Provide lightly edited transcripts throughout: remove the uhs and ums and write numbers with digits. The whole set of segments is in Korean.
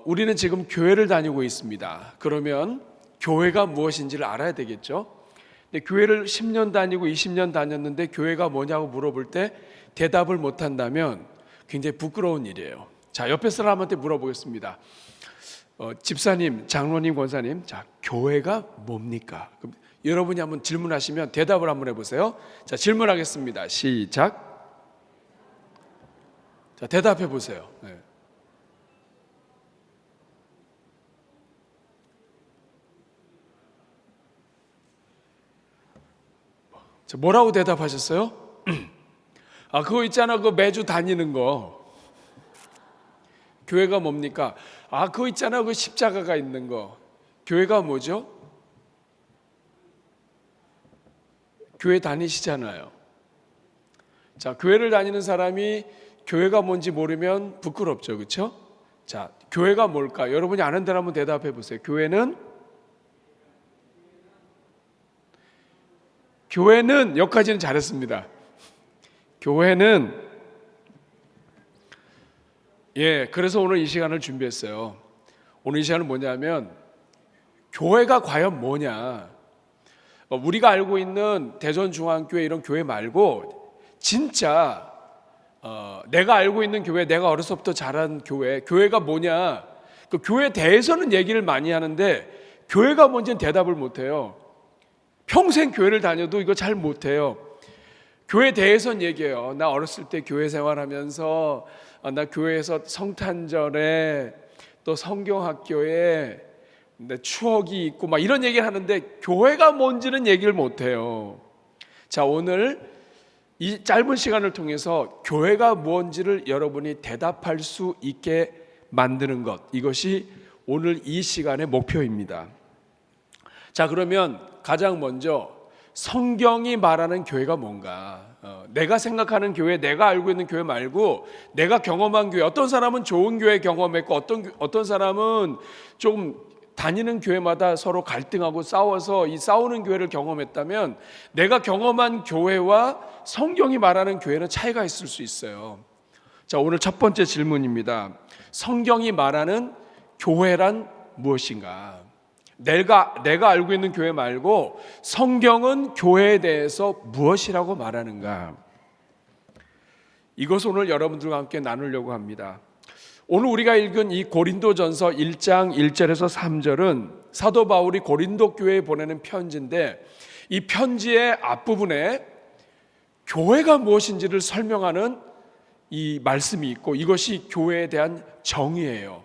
우리는 지금 교회를 다니고 있습니다. 그러면 교회가 무엇인지를 알아야 되겠죠. 근데 교회를 10년 다니고 20년 다녔는데 교회가 뭐냐고 물어볼 때 대답을 못한다면 굉장히 부끄러운 일이에요. 자, 옆에 사람한테 물어보겠습니다. 집사님, 장로님, 권사님, 자, 교회가 뭡니까? 그럼 여러분이 한번 질문하시면 대답을 한번 해보세요. 자, 질문하겠습니다. 시작. 자, 대답해 보세요. 네. 자, 뭐라고 대답하셨어요? 그거 있잖아. 그거 매주 다니는 거. 교회가 뭡니까? 그거 있잖아. 그 십자가가 있는 거. 교회가 뭐죠? 교회 다니시잖아요. 자, 교회를 다니는 사람이 교회가 뭔지 모르면 부끄럽죠. 그렇죠? 자, 교회가 뭘까? 여러분이 아는 대로 한번 대답해 보세요. 교회는 여기까지는 잘했습니다. 교회는 그래서 오늘 이 시간을 준비했어요. 오늘 이 시간은 뭐냐면 교회가 과연 뭐냐? 우리가 알고 있는 대전중앙교회 이런 교회 말고 진짜 내가 알고 있는 교회, 내가 어려서부터 자란 교회가 뭐냐? 그 교회에 대해서는 얘기를 많이 하는데 교회가 뭔지는 대답을 못해요. 평생 교회를 다녀도 이거 잘 못해요. 교회에 대해서는 얘기해요. 나 어렸을 때 교회 생활하면서 나 교회에서 성탄절에 또 성경학교에 내 추억이 있고 막 이런 얘기를 하는데 교회가 뭔지는 얘기를 못해요. 자, 오늘 이 짧은 시간을 통해서 교회가 뭔지를 여러분이 대답할 수 있게 만드는 것, 이것이 오늘 이 시간의 목표입니다. 자, 그러면 가장 먼저 성경이 말하는 교회가 뭔가? 내가 생각하는 교회, 내가 알고 있는 교회 말고 내가 경험한 교회. 어떤 사람은 좋은 교회 경험했고 어떤 사람은 좀 다니는 교회마다 서로 갈등하고 싸워서 이 싸우는 교회를 경험했다면 내가 경험한 교회와 성경이 말하는 교회는 차이가 있을 수 있어요. 자, 오늘 첫 번째 질문입니다. 성경이 말하는 교회란 무엇인가? 내가 알고 있는 교회 말고 성경은 교회에 대해서 무엇이라고 말하는가? 이것을 오늘 여러분들과 함께 나누려고 합니다. 오늘 우리가 읽은 이 고린도전서 1장 1절에서 3절은 사도 바울이 고린도 교회에 보내는 편지인데 이 편지의 앞부분에 교회가 무엇인지를 설명하는 이 말씀이 있고 이것이 교회에 대한 정의예요.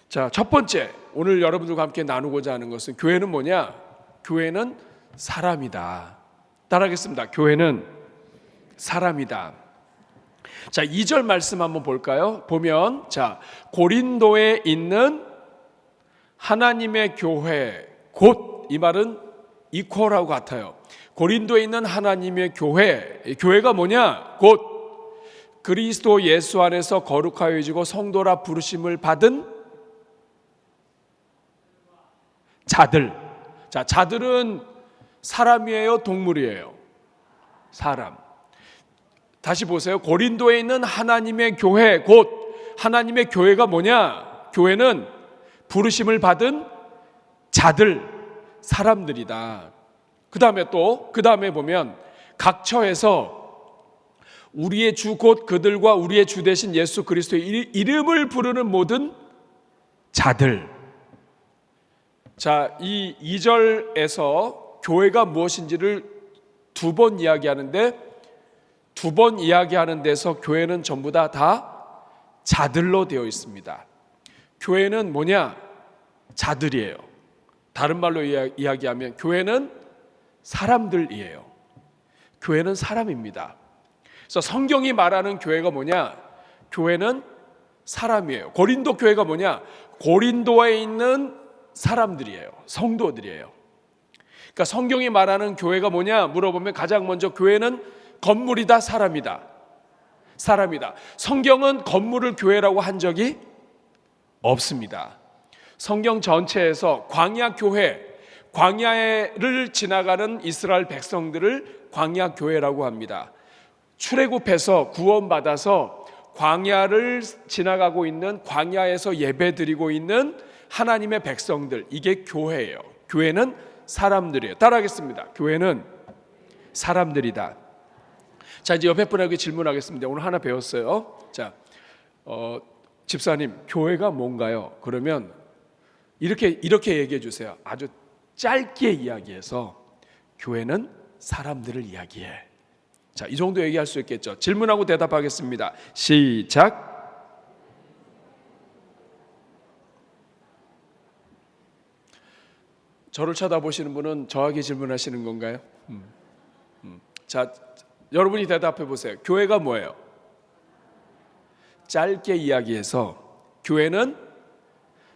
자, 첫 번째 오늘 여러분들과 함께 나누고자 하는 것은 교회는 뭐냐? 교회는 사람이다. 따라하겠습니다. 교회는 사람이다. 자, 2절 말씀 한번 볼까요? 보면 자, 고린도에 있는 하나님의 교회, 곧 이 말은 이퀄하고 같아요. 고린도에 있는 하나님의 교회가 뭐냐? 곧 그리스도 예수 안에서 거룩하여지고 성도라 부르심을 받은 자들. 자, 자들은 사람이에요, 동물이에요? 사람. 다시 보세요. 고린도에 있는 하나님의 교회, 곧 하나님의 교회가 뭐냐? 교회는 부르심을 받은 자들, 사람들이다. 그 다음에 보면 각 처에서 우리의 주 곧 그들과 우리의 주 되신 예수 그리스도의 이름을 부르는 모든 자들. 자, 이 2절에서 교회가 무엇인지를 두 번 이야기하는데 두 번 이야기하는 데서 교회는 전부 다 자들로 되어 있습니다. 교회는 뭐냐? 자들이에요. 다른 말로 이야기하면 교회는 사람들이에요. 교회는 사람입니다. 그래서 성경이 말하는 교회가 뭐냐? 교회는 사람이에요. 고린도 교회가 뭐냐? 고린도에 있는 사람들이에요. 성도들이에요. 그러니까 성경이 말하는 교회가 뭐냐? 물어보면 가장 먼저 교회는 건물이다, 사람이다. 사람이다. 성경은 건물을 교회라고 한 적이 없습니다. 성경 전체에서 광야 교회, 광야를 지나가는 이스라엘 백성들을 광야 교회라고 합니다. 출애굽해서 구원받아서 광야를 지나가고 있는, 광야에서 예배드리고 있는 하나님의 백성들, 이게 교회예요. 교회는 사람들이에요. 따라하겠습니다. 교회는 사람들이다. 자, 이제 옆에 분에게 질문하겠습니다. 오늘 하나 배웠어요. 자, 집사님, 교회가 뭔가요? 그러면 이렇게 얘기해 주세요. 아주 짧게 이야기해서 교회는 사람들을 이야기해. 자, 이 정도 얘기할 수 있겠죠. 질문하고 대답하겠습니다. 시작. 저를 쳐다보시는 분은 저에게 질문하시는 건가요? 자, 여러분이 대답해 보세요. 교회가 뭐예요? 짧게 이야기해서 교회는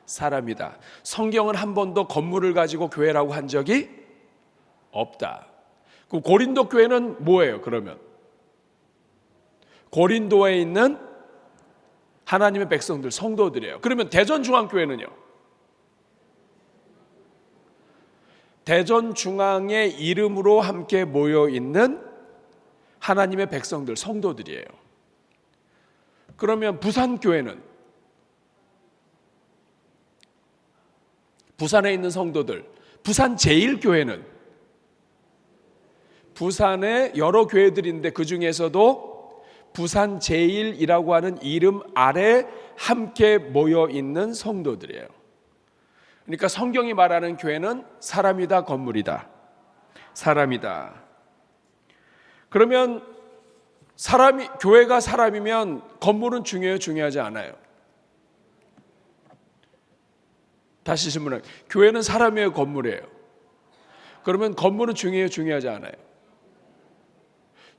사람이다. 성경은 한 번도 건물을 가지고 교회라고 한 적이 없다. 그 고린도 교회는 뭐예요? 그러면 고린도에 있는 하나님의 백성들, 성도들이에요. 그러면 대전중앙교회는요? 대전중앙의 이름으로 함께 모여 있는 하나님의 백성들, 성도들이에요. 그러면 부산교회는 부산에 있는 성도들, 부산 제일교회는 부산에 여러 교회들이 있는데 그 중에서도 부산 제일이라고 하는 이름 아래 함께 모여 있는 성도들이에요. 그러니까 성경이 말하는 교회는 사람이다, 건물이다. 사람이다. 그러면 교회가 사람이면 건물은 중요해요, 중요하지 않아요? 다시 질문할게요. 교회는 사람이에요, 건물이에요? 그러면 건물은 중요해요, 중요하지 않아요?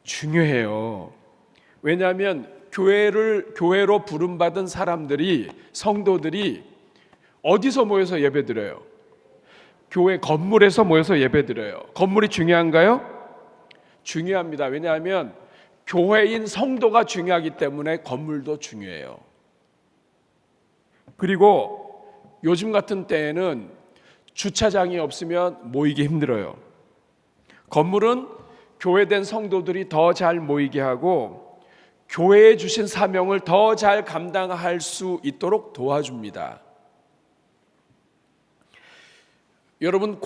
중요해요. 왜냐하면 교회로 부름받은 사람들이, 성도들이 어디서 모여서 예배드려요? 교회 건물에서 모여서 예배드려요. 건물이 중요한가요? 중요합니다. 왜냐하면 교회인 성도가 중요하기 때문에 건물도 중요해요. 그리고 요즘 같은 때에는 주차장이 없으면 모이기 힘들어요. 건물은 교회된 성도들이 더 잘 모이게 하고 교회에 주신 사명을 더 잘 감당할 수 있도록 도와줍니다. 여러분,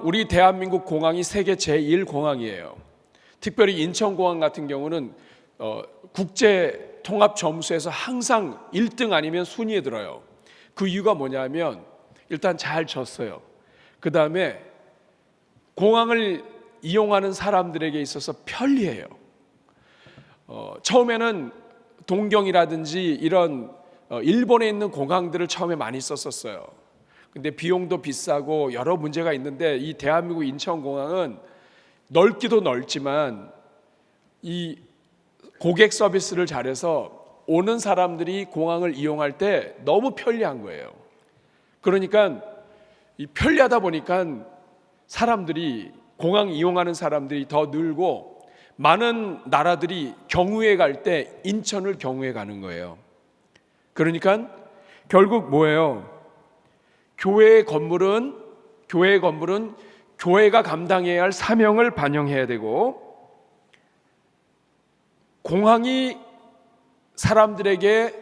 우리 대한민국 공항이 세계 제1공항이에요. 특별히 인천공항 같은 경우는 국제 통합 점수에서 항상 1등 아니면 순위에 들어요. 그 이유가 뭐냐면 일단 잘 졌어요. 그 다음에 공항을 이용하는 사람들에게 있어서 편리해요. 처음에는 동경이라든지 이런 일본에 있는 공항들을 처음에 많이 썼었어요. 근데 비용도 비싸고 여러 문제가 있는데 이 대한민국 인천공항은 넓기도 넓지만 이 고객 서비스를 잘해서 오는 사람들이 공항을 이용할 때 너무 편리한 거예요. 그러니까 이 편리하다 보니까 사람들이, 공항 이용하는 사람들이 더 늘고 많은 나라들이 경유해 갈 때 인천을 경유해 가는 거예요. 그러니까 결국 뭐예요? 교회의 건물은 교회가 감당해야 할 사명을 반영해야 되고, 공항이 사람들에게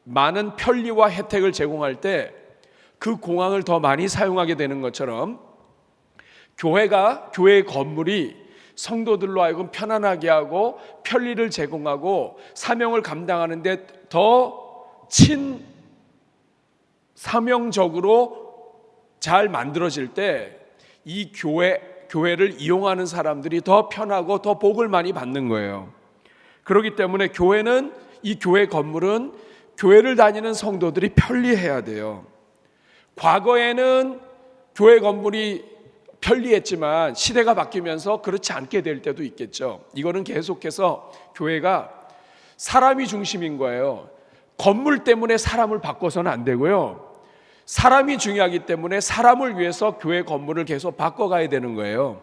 많은 편리와 혜택을 제공할 때 그 공항을 더 많이 사용하게 되는 것처럼 교회의 건물이 성도들로 하여금 편안하게 하고 편리를 제공하고 사명을 감당하는 데 더 사명적으로 잘 만들어질 때 이 교회를 이용하는 사람들이 더 편하고 더 복을 많이 받는 거예요. 그렇기 때문에 이 교회 건물은 교회를 다니는 성도들이 편리해야 돼요. 과거에는 교회 건물이 편리했지만 시대가 바뀌면서 그렇지 않게 될 때도 있겠죠. 이거는 계속해서 교회가 사람이 중심인 거예요. 건물 때문에 사람을 바꿔서는 안 되고요. 사람이 중요하기 때문에 사람을 위해서 교회 건물을 계속 바꿔가야 되는 거예요.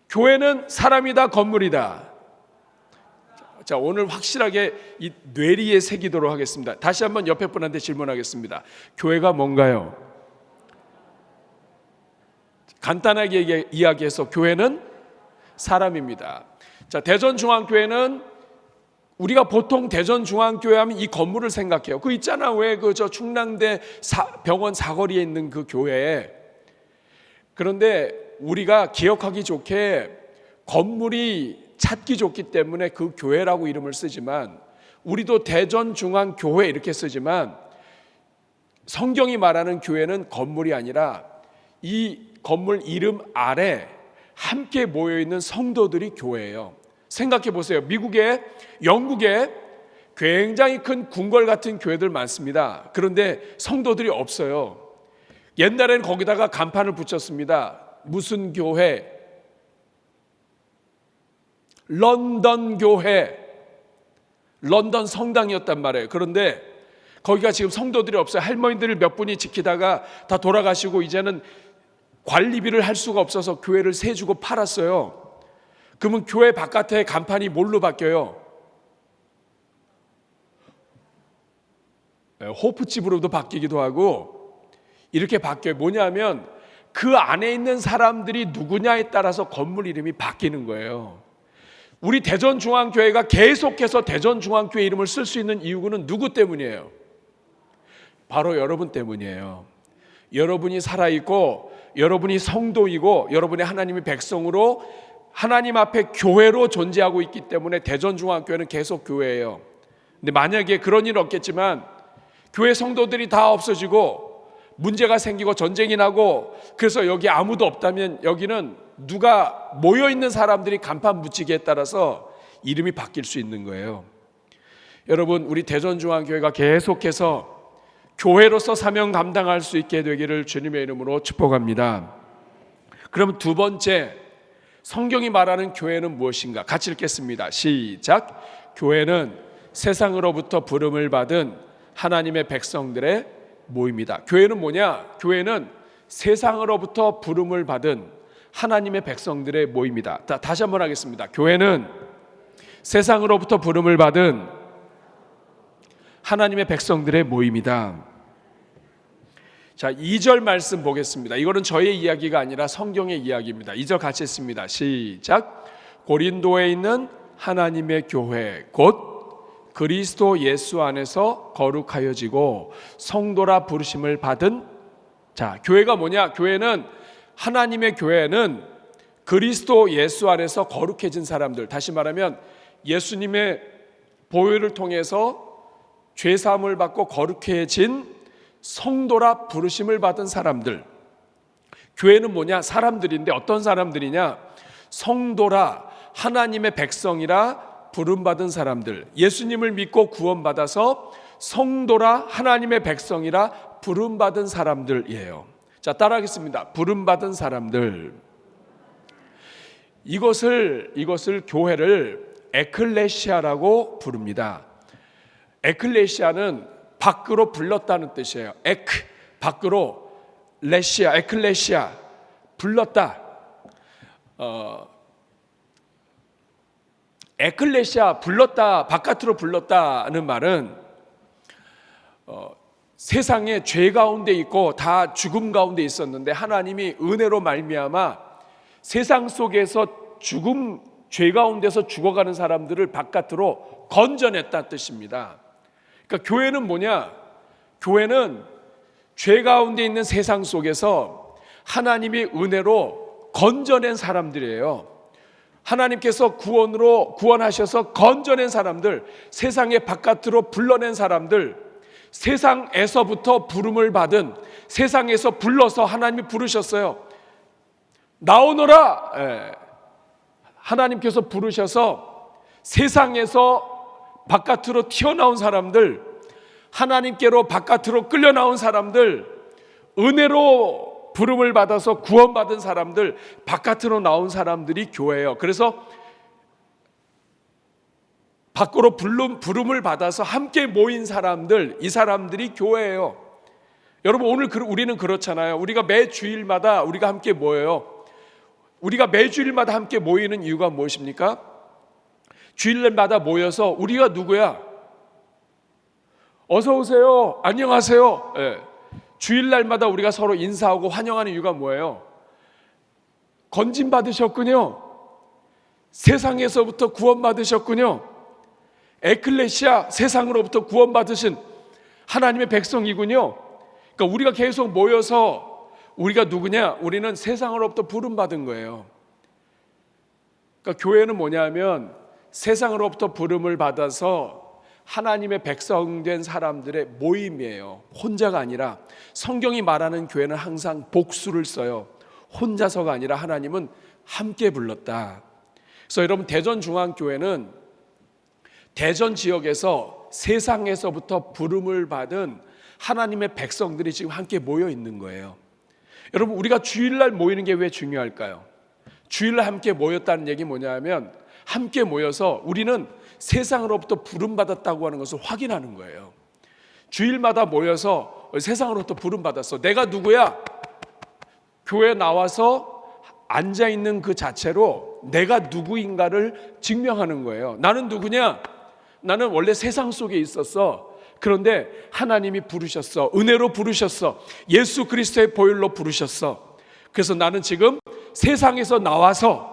교회는 사람이다, 건물이다. 자, 오늘 확실하게 이 뇌리에 새기도록 하겠습니다. 다시 한번 옆에 분한테 질문하겠습니다. 교회가 뭔가요? 간단하게 이야기해서 교회는 사람입니다. 자, 대전중앙교회는 우리가 보통 대전중앙교회 하면 이 건물을 생각해요. 그 있잖아, 왜 그 저 충남대 병원 사거리에 있는 그 교회. 그런데 우리가 기억하기 좋게 건물이 찾기 좋기 때문에 그 교회라고 이름을 쓰지만, 우리도 대전중앙교회 이렇게 쓰지만 성경이 말하는 교회는 건물이 아니라 이 건물 이름 아래 함께 모여있는 성도들이 교회예요. 생각해 보세요. 미국에, 영국에 굉장히 큰 궁궐 같은 교회들 많습니다. 그런데 성도들이 없어요. 옛날에는 거기다가 간판을 붙였습니다. 무슨 교회? 런던 교회. 런던 성당이었단 말이에요. 그런데 거기가 지금 성도들이 없어요. 할머니들 몇 분이 지키다가 다 돌아가시고 이제는 관리비를 할 수가 없어서 교회를 세 주고 팔았어요. 그러면 교회 바깥에 간판이 뭘로 바뀌어요? 호프집으로도 바뀌기도 하고 이렇게 바뀌어요. 뭐냐면 그 안에 있는 사람들이 누구냐에 따라서 건물 이름이 바뀌는 거예요. 우리 대전중앙교회가 계속해서 대전중앙교회 이름을 쓸 수 있는 이유는 누구 때문이에요? 바로 여러분 때문이에요. 여러분이 살아있고 여러분이 성도이고 여러분이 하나님의 백성으로 하나님 앞에 교회로 존재하고 있기 때문에 대전중앙교회는 계속 교회예요. 근데 만약에 그런 일 없겠지만 교회 성도들이 다 없어지고 문제가 생기고 전쟁이 나고 그래서 여기 아무도 없다면 여기는 누가 모여있는 사람들이 간판 붙이기에 따라서 이름이 바뀔 수 있는 거예요. 여러분, 우리 대전중앙교회가 계속해서 교회로서 사명 감당할 수 있게 되기를 주님의 이름으로 축복합니다. 그럼 두 번째, 성경이 말하는 교회는 무엇인가? 같이 읽겠습니다. 시작. 교회는 세상으로부터 부름을 받은 하나님의 백성들의 모임이다. 교회는 뭐냐? 교회는 세상으로부터 부름을 받은 하나님의 백성들의 모임이다. 다시 한번 하겠습니다. 교회는 세상으로부터 부름을 받은 하나님의 백성들의 모임이다. 자, 2절 말씀 보겠습니다. 이거는 저의 이야기가 아니라 성경의 이야기입니다. 2절 같이 읽습니다. 시작. 고린도에 있는 하나님의 교회 곧 그리스도 예수 안에서 거룩하여지고 성도라 부르심을 받은. 자, 교회가 뭐냐? 교회는, 하나님의 교회는 그리스도 예수 안에서 거룩해진 사람들, 다시 말하면 예수님의 보혈을 통해서 죄사함을 받고 거룩해진 성도라 부르심을 받은 사람들. 교회는 뭐냐? 사람들인데 어떤 사람들이냐? 성도라, 하나님의 백성이라 부름받은 사람들, 예수님을 믿고 구원받아서 성도라 하나님의 백성이라 부름받은 사람들이에요. 자, 따라하겠습니다. 부름받은 사람들. 이것을 교회를 에클레시아라고 부릅니다. 에클레시아는 밖으로 불렀다는 뜻이에요. 밖으로, 레시아, 에클레시아, 불렀다. 에클레시아, 불렀다, 바깥으로 불렀다는 말은 세상에 죄 가운데 있고 다 죽음 가운데 있었는데 하나님이 은혜로 말미암아 세상 속에서 죽음, 죄 가운데서 죽어가는 사람들을 바깥으로 건져냈다는 뜻입니다. 그러니까 교회는 뭐냐? 교회는 죄 가운데 있는 세상 속에서 하나님이 은혜로 건져낸 사람들이에요. 하나님께서 구원하셔서 건져낸 사람들, 세상의 바깥으로 불러낸 사람들, 세상에서부터 부름을 받은, 세상에서 불러서 하나님이 부르셨어요. 나오너라! 하나님께서 부르셔서 세상에서 바깥으로 튀어나온 사람들, 하나님께로 바깥으로 끌려 나온 사람들, 은혜로 부름을 받아서 구원받은 사람들, 바깥으로 나온 사람들이 교회예요. 그래서 밖으로 부름을 받아서 함께 모인 사람들, 이 사람들이 교회예요. 여러분, 오늘 우리는 그렇잖아요. 우리가 매 주일마다 우리가 함께 모여요. 우리가 매 주일마다 함께 모이는 이유가 무엇입니까? 주일마다 모여서 우리가 누구야? 어서 오세요. 안녕하세요. 주일날마다 우리가 서로 인사하고 환영하는 이유가 뭐예요? 건진 받으셨군요. 세상에서부터 구원 받으셨군요. 에클레시아, 세상으로부터 구원받으신 하나님의 백성이군요. 그러니까 우리가 계속 모여서 우리가 누구냐? 우리는 세상으로부터 부름받은 거예요. 그러니까 교회는 뭐냐면 세상으로부터 부름을 받아서 하나님의 백성된 사람들의 모임이에요. 혼자가 아니라, 성경이 말하는 교회는 항상 복수를 써요. 혼자서가 아니라 하나님은 함께 불렀다. 그래서 여러분, 대전중앙교회는 대전 지역에서 세상에서부터 부름을 받은 하나님의 백성들이 지금 함께 모여 있는 거예요. 여러분, 우리가 주일날 모이는 게 왜 중요할까요? 주일날 함께 모였다는 얘기 뭐냐면, 함께 모여서 우리는 세상으로부터 부름받았다고 하는 것을 확인하는 거예요. 주일마다 모여서 세상으로부터 부름받았어. 내가 누구야? 교회에 나와서 앉아있는 그 자체로 내가 누구인가를 증명하는 거예요. 나는 누구냐? 나는 원래 세상 속에 있었어. 그런데 하나님이 부르셨어. 은혜로 부르셨어. 예수 그리스도의 보혈로 부르셨어. 그래서 나는 지금 세상에서 나와서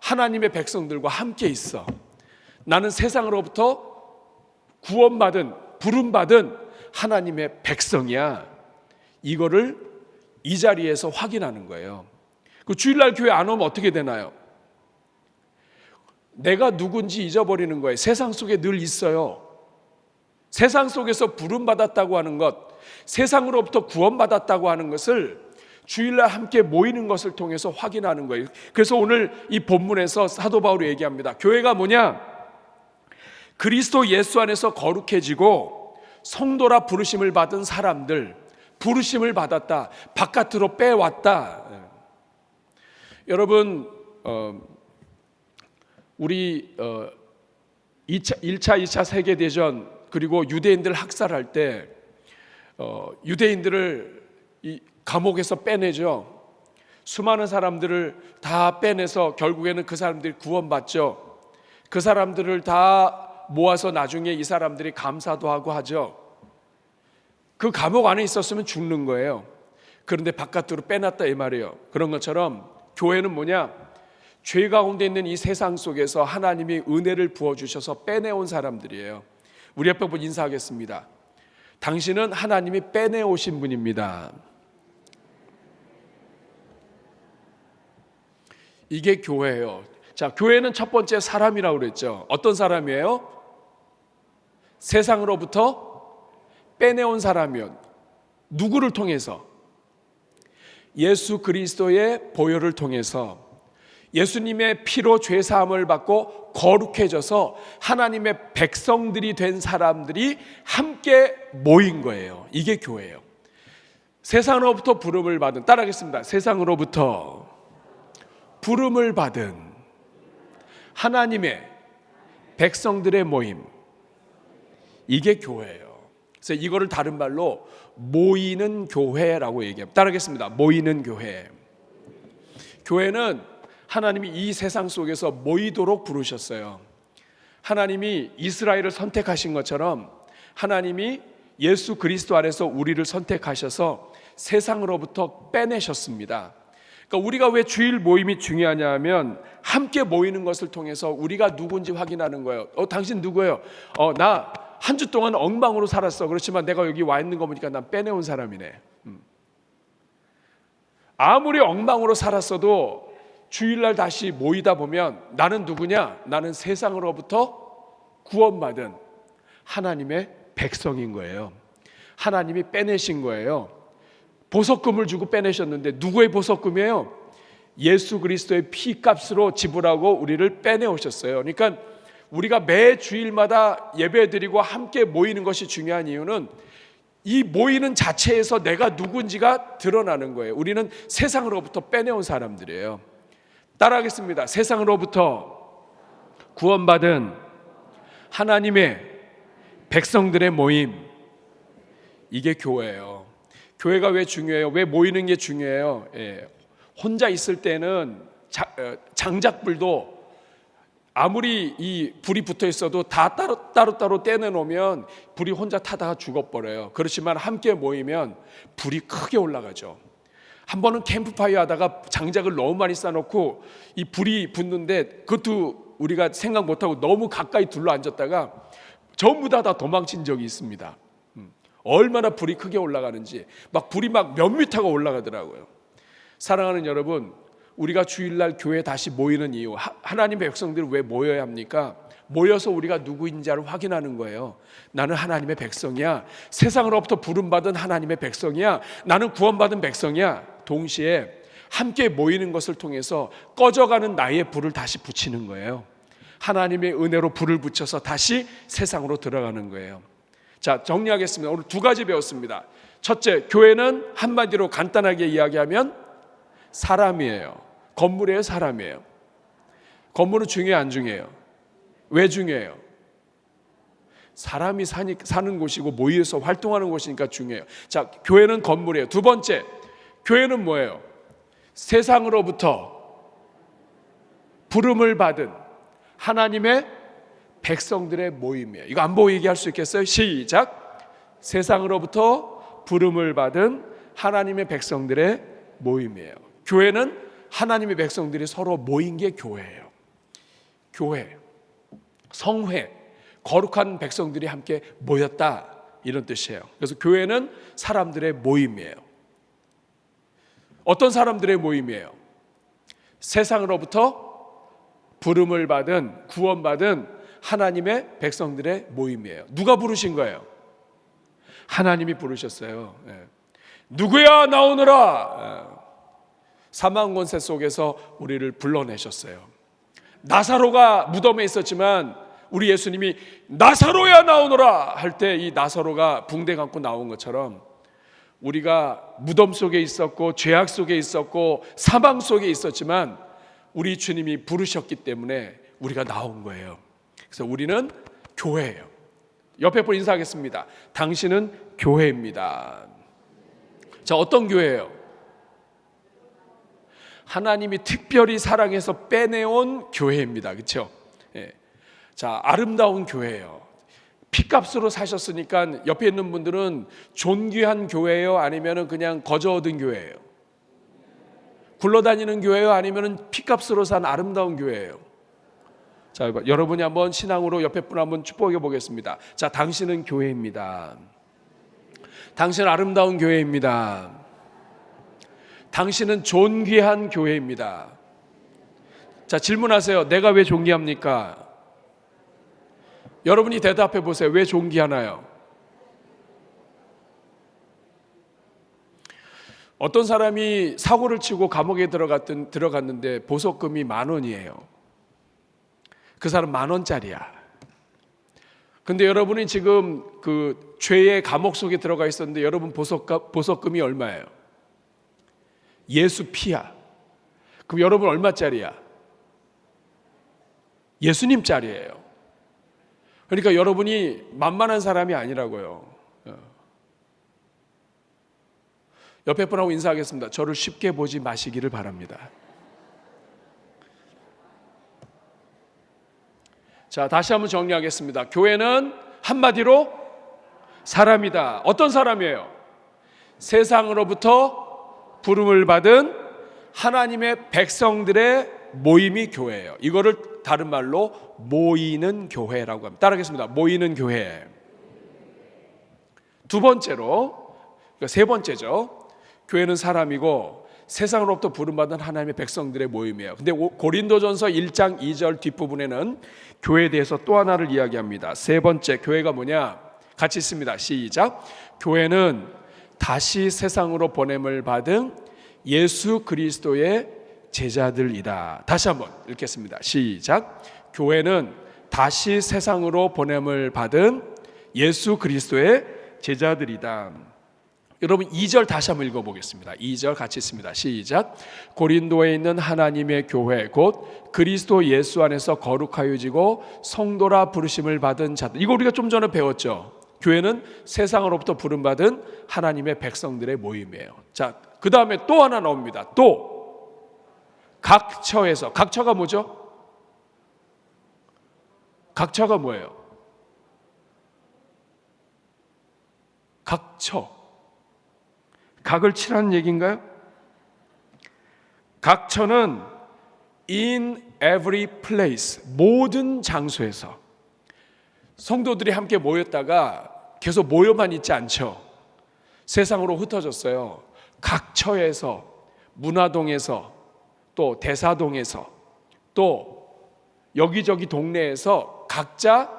하나님의 백성들과 함께 있어. 나는 세상으로부터 구원받은, 부름받은 하나님의 백성이야. 이거를 이 자리에서 확인하는 거예요. 그 주일날 교회 안 오면 어떻게 되나요? 내가 누군지 잊어버리는 거예요. 세상 속에 늘 있어요. 세상 속에서 부름받았다고 하는 것, 세상으로부터 구원받았다고 하는 것을 주일날 함께 모이는 것을 통해서 확인하는 거예요. 그래서 오늘 이 본문에서 사도 바울이 얘기합니다. 교회가 뭐냐? 그리스도 예수 안에서 거룩해지고 성도라 부르심을 받은 사람들, 부르심을 받았다, 바깥으로 빼왔다. 여러분, 우리 1차, 2차 세계대전 그리고 유대인들 학살할 때 유대인들을 이 감옥에서 빼내죠. 수많은 사람들을 다 빼내서 결국에는 그 사람들이 구원받죠. 그 사람들을 다 모아서 나중에 이 사람들이 감사도 하고 하죠. 그 감옥 안에 있었으면 죽는 거예요. 그런데 바깥으로 빼놨다 이 말이에요. 그런 것처럼 교회는 뭐냐? 죄 가운데 있는 이 세상 속에서 하나님이 은혜를 부어주셔서 빼내온 사람들이에요. 우리 앞에 보고 인사하겠습니다. 당신은 하나님이 빼내오신 분입니다. 이게 교회예요. 자, 교회는 첫 번째 사람이라고 그랬죠. 어떤 사람이에요? 세상으로부터 빼내온 사람이요. 누구를 통해서? 예수 그리스도의 보혈을 통해서 예수님의 피로 죄 사함을 받고 거룩해져서 하나님의 백성들이 된 사람들이 함께 모인 거예요. 이게 교회예요. 세상으로부터 부름을 받은, 따라하겠습니다. 세상으로부터 부름을 받은 하나님의 백성들의 모임, 이게 교회예요. 그래서 이거를 다른 말로 모이는 교회라고 얘기합니다. 따라하겠습니다. 모이는 교회. 교회는 하나님이 이 세상 속에서 모이도록 부르셨어요. 하나님이 이스라엘을 선택하신 것처럼 하나님이 예수 그리스도 안에서 우리를 선택하셔서 세상으로부터 빼내셨습니다. 그러니까 우리가 왜 주일 모임이 중요하냐 하면 함께 모이는 것을 통해서 우리가 누군지 확인하는 거예요. 당신 누구예요? 나 한 주 동안 엉망으로 살았어. 그렇지만 내가 여기 와 있는 거 보니까 난 빼내온 사람이네. 아무리 엉망으로 살았어도 주일날 다시 모이다 보면 나는 누구냐? 나는 세상으로부터 구원받은 하나님의 백성인 거예요. 하나님이 빼내신 거예요. 보석금을 주고 빼내셨는데 누구의 보석금이에요? 예수 그리스도의 피값으로 지불하고 우리를 빼내오셨어요. 그러니까 우리가 매 주일마다 예배드리고 함께 모이는 것이 중요한 이유는 이 모이는 자체에서 내가 누군지가 드러나는 거예요. 우리는 세상으로부터 빼내온 사람들이에요. 따라하겠습니다. 세상으로부터 구원받은 하나님의 백성들의 모임, 이게 교회예요. 교회가 왜 중요해요? 왜 모이는 게 중요해요? 혼자 있을 때는 장작불도 아무리 이 불이 붙어 있어도 다 따로 떼내놓으면 불이 혼자 타다가 죽어버려요. 그렇지만 함께 모이면 불이 크게 올라가죠. 한 번은 캠프파이어 하다가 장작을 너무 많이 쌓아놓고 이 불이 붙는데 그것도 우리가 생각 못하고 너무 가까이 둘러앉았다가 전부 다 도망친 적이 있습니다. 얼마나 불이 크게 올라가는지 막 불이 막 몇 미터가 올라가더라고요. 사랑하는 여러분, 우리가 주일날 교회에 다시 모이는 이유, 하나님의 백성들이 왜 모여야 합니까? 모여서 우리가 누구인지를 확인하는 거예요. 나는 하나님의 백성이야. 세상으로부터 부름받은 하나님의 백성이야. 나는 구원받은 백성이야. 동시에 함께 모이는 것을 통해서 꺼져가는 나의 불을 다시 붙이는 거예요. 하나님의 은혜로 불을 붙여서 다시 세상으로 들어가는 거예요. 자, 정리하겠습니다. 오늘 두 가지 배웠습니다. 첫째, 교회는 한마디로 간단하게 이야기하면 사람이에요. 건물이에요, 사람이에요. 건물은 중요해요, 안 중요해요? 왜 중요해요? 사람이 사는 곳이고 모여서 활동하는 곳이니까 중요해요. 자, 교회는 건물이에요. 두 번째, 교회는 뭐예요? 세상으로부터 부름을 받은 하나님의 백성들의 모임이에요. 이거 안 보고 얘기할 수 있겠어요? 시작. 세상으로부터 부름을 받은 하나님의 백성들의 모임이에요. 교회는 하나님의 백성들이 서로 모인 게 교회예요. 교회, 성회, 거룩한 백성들이 함께 모였다, 이런 뜻이에요. 그래서 교회는 사람들의 모임이에요. 어떤 사람들의 모임이에요? 세상으로부터 부름을 받은, 구원받은 하나님의 백성들의 모임이에요. 누가 부르신 거예요? 하나님이 부르셨어요. 누구야 나오너라. 사망 권세 속에서 우리를 불러내셨어요. 나사로가 무덤에 있었지만 우리 예수님이 나사로야 나오너라 할 때 이 나사로가 붕대 감고 나온 것처럼 우리가 무덤 속에 있었고 죄악 속에 있었고 사망 속에 있었지만 우리 주님이 부르셨기 때문에 우리가 나온 거예요. 그래서 우리는 교회예요. 옆에 분 인사하겠습니다. 당신은 교회입니다. 자, 어떤 교회예요? 하나님이 특별히 사랑해서 빼내온 교회입니다. 그렇죠? 예. 자, 아름다운 교회예요. 피값으로 사셨으니까 옆에 있는 분들은 존귀한 교회예요? 아니면 그냥 거저 얻은 교회예요? 굴러다니는 교회예요? 아니면 피값으로 산 아름다운 교회예요? 자, 여러분이 한번 신앙으로 옆에 분 한번 축복해 보겠습니다. 자, 당신은 교회입니다. 당신은 아름다운 교회입니다. 당신은 존귀한 교회입니다. 자, 질문하세요. 내가 왜 존귀합니까? 여러분이 대답해 보세요. 왜 존귀하나요? 어떤 사람이 사고를 치고 감옥에 들어갔는데 보석금이 10,000원이에요. 그 사람 10,000원짜리야. 근데 여러분이 지금 그 죄의 감옥 속에 들어가 있었는데 여러분 보석금이 얼마예요? 예수 피야. 그럼 여러분 얼마짜리야? 예수님짜리예요. 그러니까 여러분이 만만한 사람이 아니라고요. 옆에 분하고 인사하겠습니다. 저를 쉽게 보지 마시기를 바랍니다. 자, 다시 한번 정리하겠습니다. 교회는 한마디로 사람이다. 어떤 사람이에요? 세상으로부터 부름을 받은 하나님의 백성들의 모임이 교회예요. 이거를 다른 말로 모이는 교회라고 합니다. 따라하겠습니다. 모이는 교회. 두 번째로, 그러니까 세 번째죠. 교회는 사람이고 세상으로부터 부름받은 하나님의 백성들의 모임이에요. 근데 고린도전서 1장 2절 뒷부분에는 교회에 대해서 또 하나를 이야기합니다. 세 번째, 교회가 뭐냐? 같이 있습니다. 시작. 교회는 다시 세상으로 보냄을 받은 예수 그리스도의 제자들이다. 다시 한번 읽겠습니다. 시작. 교회는 다시 세상으로 보냄을 받은 예수 그리스도의 제자들이다. 여러분 2절 다시 한번 읽어보겠습니다. 2절 같이 있습니다. 시작. 고린도에 있는 하나님의 교회 곧 그리스도 예수 안에서 거룩하여지고 성도라 부르심을 받은 자들. 이거 우리가 좀 전에 배웠죠. 교회는 세상으로부터 부름받은 하나님의 백성들의 모임이에요. 자, 그 다음에 또 하나 나옵니다. 또 각처에서. 각처가 뭐죠? 각처가 뭐예요? 각처. 각을 칠하는 얘기인가요? 각처는 in every place, 모든 장소에서 성도들이 함께 모였다가 계속 모여만 있지 않죠. 세상으로 흩어졌어요. 각 처에서, 문화동에서, 또 대사동에서, 또 여기저기 동네에서 각자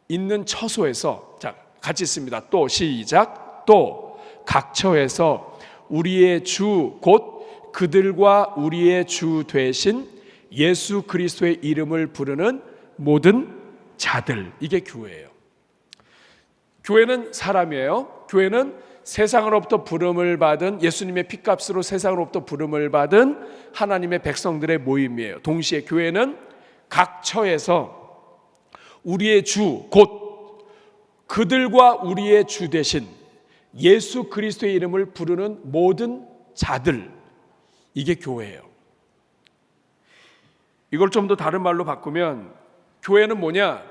있는 처소에서, 자, 같이 있습니다. 또 시작. 또 각 처에서 우리의 주 곧 그들과 우리의 주 되신 예수 그리스도의 이름을 부르는 모든 자들, 이게 교회예요. 교회는 사람이에요. 교회는 세상으로부터 부름을 받은, 예수님의 피값으로 세상으로부터 부름을 받은 하나님의 백성들의 모임이에요. 동시에 교회는 각 처에서 우리의 주 곧 그들과 우리의 주 되신 예수 그리스도의 이름을 부르는 모든 자들, 이게 교회예요. 이걸 좀 더 다른 말로 바꾸면 교회는 뭐냐?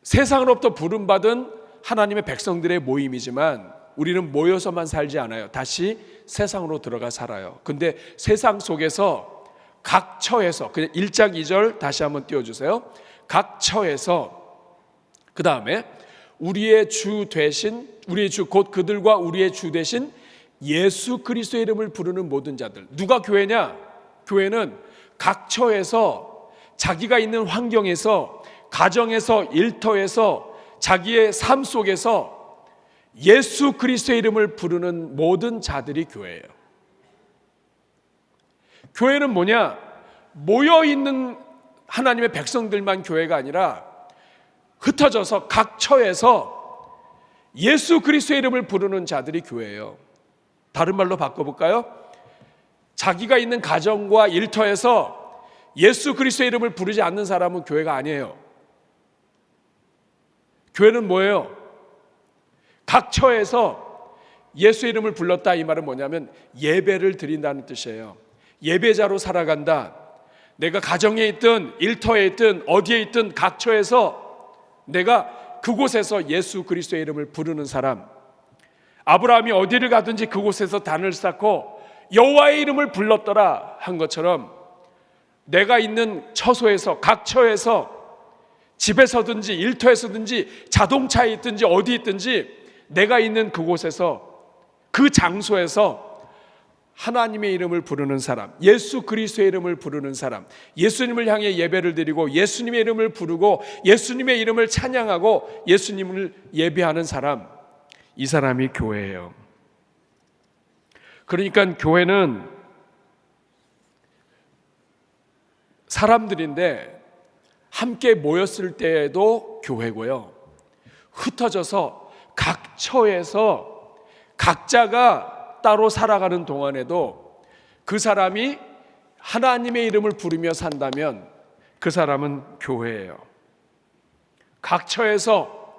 세상으로부터 부름받은 하나님의 백성들의 모임이지만 우리는 모여서만 살지 않아요. 다시 세상으로 들어가 살아요. 근데 세상 속에서 각 처에서, 그냥 1장 2절 다시 한번 띄워주세요. 각 처에서, 그 다음에 우리의 주 되신, 우리의 주 곧 그들과 우리의 주 되신 예수 그리스도의 이름을 부르는 모든 자들. 누가 교회냐? 교회는 각 처에서 자기가 있는 환경에서, 가정에서, 일터에서, 자기의 삶 속에서 예수 그리스도의 이름을 부르는 모든 자들이 교회예요. 교회는 뭐냐? 모여있는 하나님의 백성들만 교회가 아니라 흩어져서 각 처에서 예수 그리스도의 이름을 부르는 자들이 교회예요. 다른 말로 바꿔볼까요? 자기가 있는 가정과 일터에서 예수 그리스도의 이름을 부르지 않는 사람은 교회가 아니에요. 교회는 뭐예요? 각 처에서 예수의 이름을 불렀다, 이 말은 뭐냐면 예배를 드린다는 뜻이에요. 예배자로 살아간다. 내가 가정에 있든 일터에 있든 어디에 있든 각 처에서 내가 그곳에서 예수 그리스도의 이름을 부르는 사람. 아브라함이 어디를 가든지 그곳에서 단을 쌓고 여호와의 이름을 불렀더라 한 것처럼 내가 있는 처소에서, 각 처에서, 집에서든지 일터에서든지 자동차에 있든지 어디 있든지 내가 있는 그곳에서, 그 장소에서 하나님의 이름을 부르는 사람, 예수 그리스도의 이름을 부르는 사람, 예수님을 향해 예배를 드리고 예수님의 이름을 부르고 예수님의 이름을 찬양하고 예수님을 예배하는 사람, 이 사람이 교회예요. 그러니까 교회는 사람들인데 함께 모였을 때에도 교회고요, 흩어져서 각 처에서 각자가 따로 살아가는 동안에도 그 사람이 하나님의 이름을 부르며 산다면 그 사람은 교회예요. 각 처에서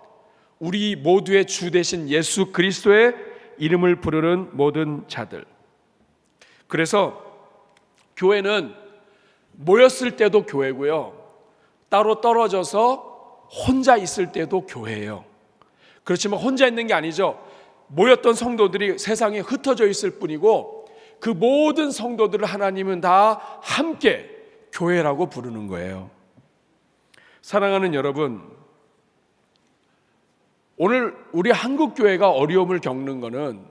우리 모두의 주 되신 예수 그리스도의 이름을 부르는 모든 자들. 그래서 교회는 모였을 때도 교회고요, 따로 떨어져서 혼자 있을 때도 교회예요. 그렇지만 혼자 있는 게 아니죠. 모였던 성도들이 세상에 흩어져 있을 뿐이고 그 모든 성도들을 하나님은 다 함께 교회라고 부르는 거예요. 사랑하는 여러분, 오늘 우리 한국 교회가 어려움을 겪는 것은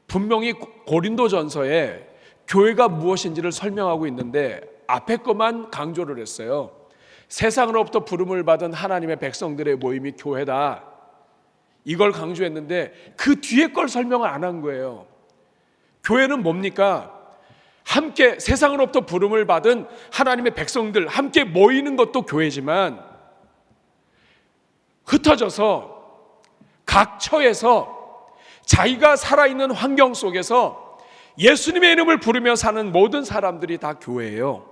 분명히 고린도전서에 교회가 무엇인지를 설명하고 있는데 앞에 것만 강조를 했어요. 세상으로부터 부름을 받은 하나님의 백성들의 모임이 교회다, 이걸 강조했는데 그 뒤에 걸 설명을 안 한 거예요. 교회는 뭡니까? 함께 세상으로부터 부름을 받은 하나님의 백성들 함께 모이는 것도 교회지만 흩어져서 각 처에서 자기가 살아있는 환경 속에서 예수님의 이름을 부르며 사는 모든 사람들이 다 교회예요.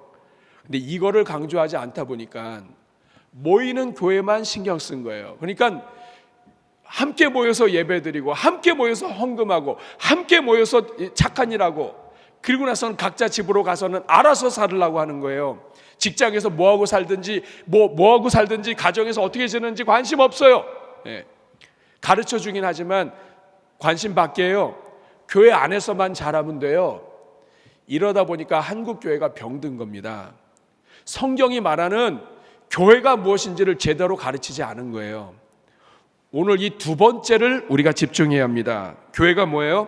근데 이거를 강조하지 않다 보니까 모이는 교회만 신경 쓴 거예요. 그러니까 함께 모여서 예배드리고 함께 모여서 헌금하고 함께 모여서 착한 일하고 그리고 나서는 각자 집으로 가서는 알아서 살으려고 하는 거예요. 직장에서 뭐하고 살든지 뭐하고 살든지 가정에서 어떻게 지내는지 관심 없어요. 가르쳐 주긴 하지만 관심 밖이에요. 교회 안에서만 잘하면 돼요. 이러다 보니까 한국 교회가 병든 겁니다. 성경이 말하는 교회가 무엇인지를 제대로 가르치지 않은 거예요. 오늘 이 두 번째를 우리가 집중해야 합니다. 교회가 뭐예요?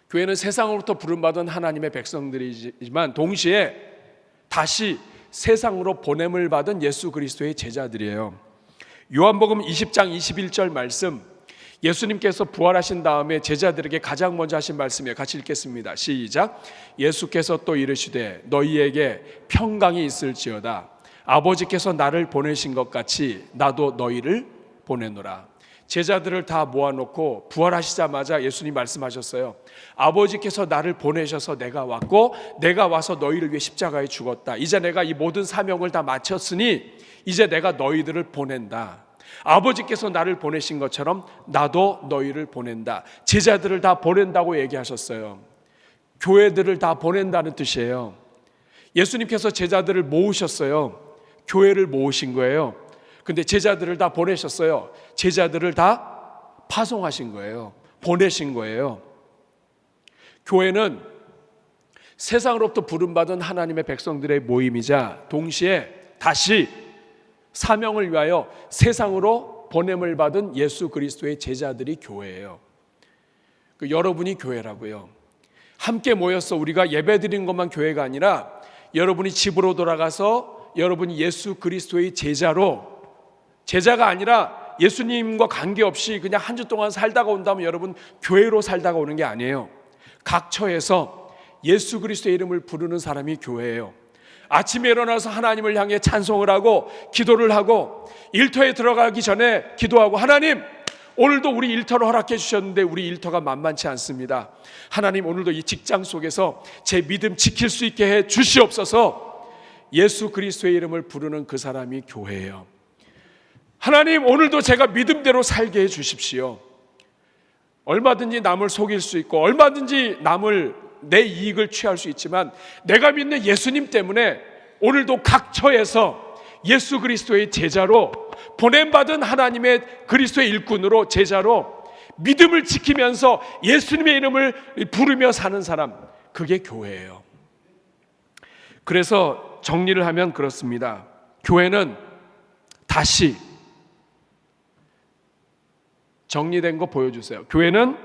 교회는 세상으로부터 부름받은 하나님의 백성들이지만 동시에 다시 세상으로 보냄을 받은 예수 그리스도의 제자들이에요. 요한복음 20장 21절 말씀, 예수님께서 부활하신 다음에 제자들에게 가장 먼저 하신 말씀이에요. 같이 읽겠습니다. 시작. 예수께서 또 이르시되 너희에게 평강이 있을지어다. 아버지께서 나를 보내신 것 같이 나도 너희를 보내노라. 제자들을 다 모아놓고 부활하시자마자 예수님 말씀하셨어요. 아버지께서 나를 보내셔서 내가 왔고 내가 와서 너희를 위해 십자가에 죽었다. 이제 내가 이 모든 사명을 다 마쳤으니 이제 내가 너희들을 보낸다. 아버지께서 나를 보내신 것처럼 나도 너희를 보낸다. 제자들을 다 보낸다고 얘기하셨어요. 교회들을 다 보낸다는 뜻이에요. 예수님께서 제자들을 모으셨어요. 교회를 모으신 거예요. 근데 제자들을 다 보내셨어요. 제자들을 다 파송하신 거예요. 보내신 거예요. 교회는 세상으로부터 부름받은 하나님의 백성들의 모임이자 동시에 다시 사명을 위하여 세상으로 보냄을 받은 예수 그리스도의 제자들이 교회예요. 여러분이 교회라고요. 함께 모여서 우리가 예배드린 것만 교회가 아니라 여러분이 집으로 돌아가서 여러분이 예수 그리스도의 제자가 아니라 예수님과 관계없이 그냥 한 주 동안 살다가 온다면 여러분 교회로 살다가 오는 게 아니에요. 각 처에서 예수 그리스도의 이름을 부르는 사람이 교회예요. 아침에 일어나서 하나님을 향해 찬송을 하고 기도를 하고 일터에 들어가기 전에 기도하고 하나님 오늘도 우리 일터를 허락해 주셨는데 우리 일터가 만만치 않습니다. 하나님 오늘도 이 직장 속에서 제 믿음 지킬 수 있게 해 주시옵소서. 예수 그리스도의 이름을 부르는 그 사람이 교회예요. 하나님 오늘도 제가 믿음대로 살게 해 주십시오. 얼마든지 남을 속일 수 있고 얼마든지 내 이익을 취할 수 있지만 내가 믿는 예수님 때문에 오늘도 각 처에서 예수 그리스도의 제자로 보냄받은 하나님의 그리스도의 일꾼으로 제자로 믿음을 지키면서 예수님의 이름을 부르며 사는 사람, 그게 교회예요. 그래서 정리를 하면 그렇습니다. 교회는 다시 정리된 거 보여주세요. 교회는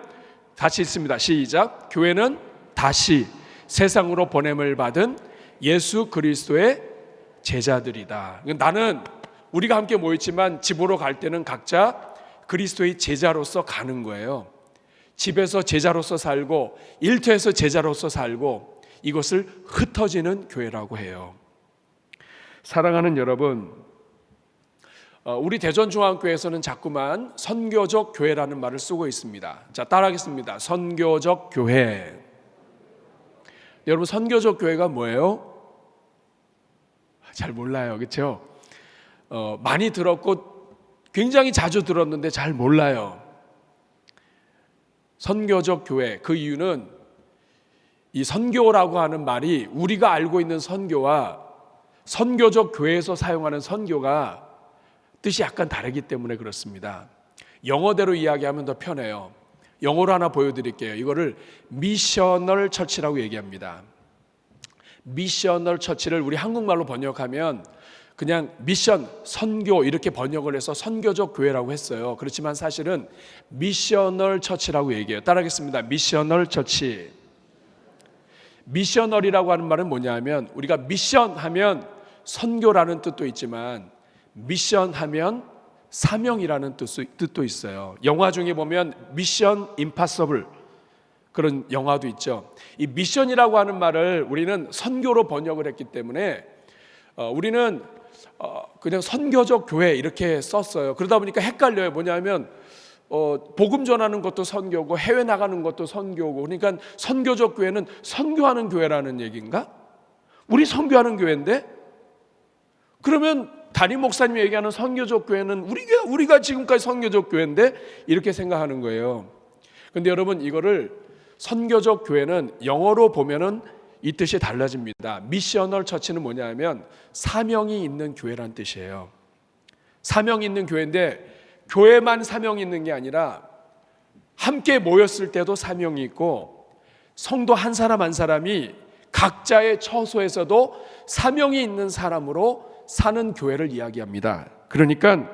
다시 있습니다. 시작. 교회는 다시 세상으로 보냄을 받은 예수 그리스도의 제자들이다. 나는 우리가 함께 모였지만 집으로 갈 때는 각자 그리스도의 제자로서 가는 거예요. 집에서 제자로서 살고 일터에서 제자로서 살고 이것을 흩어지는 교회라고 해요. 사랑하는 여러분, 우리 대전중앙교회에서는 자꾸만 선교적 교회라는 말을 쓰고 있습니다. 자, 따라하겠습니다. 선교적 교회. 여러분, 선교적 교회가 뭐예요? 잘 몰라요. 그렇죠? 많이 들었고 굉장히 자주 들었는데 잘 몰라요. 선교적 교회, 그 이유는 이 선교라고 하는 말이 우리가 알고 있는 선교와 선교적 교회에서 사용하는 선교가 뜻이 약간 다르기 때문에 그렇습니다. 영어대로 이야기하면 더 편해요. 영어로 하나 보여드릴게요. 이거를 미셔널 처치라고 얘기합니다. 미셔널 처치를 우리 한국말로 번역하면 그냥 미션, 선교 이렇게 번역을 해서 선교적 교회라고 했어요. 그렇지만 사실은 미셔널 처치라고 얘기해요. 따라하겠습니다. 미셔널 처치. 미셔널이라고 하는 말은 뭐냐면 우리가 미션 하면 선교라는 뜻도 있지만 미션 하면 사명이라는 뜻도 있어요. 영화 중에 보면 미션 임파서블 그런 영화도 있죠. 이 미션이라고 하는 말을 우리는 선교로 번역을 했기 때문에 우리는 그냥 선교적 교회 이렇게 썼어요. 그러다 보니까 헷갈려요. 뭐냐면 복음 전하는 것도 선교고 해외 나가는 것도 선교고, 그러니까 선교적 교회는 선교하는 교회라는 얘기인가? 우리 선교하는 교회인데? 그러면 담임 목사님이 얘기하는 선교적 교회는 우리가 지금까지 선교적 교회인데? 이렇게 생각하는 거예요. 근데 여러분, 이거를 선교적 교회는 영어로 보면은 이 뜻이 달라집니다. 미셔널 처치는 뭐냐면 사명이 있는 교회란 뜻이에요. 사명이 있는 교회인데 교회만 사명이 있는 게 아니라 함께 모였을 때도 사명이 있고 성도 한 사람 한 사람이 각자의 처소에서도 사명이 있는 사람으로 사는 교회를 이야기합니다. 그러니까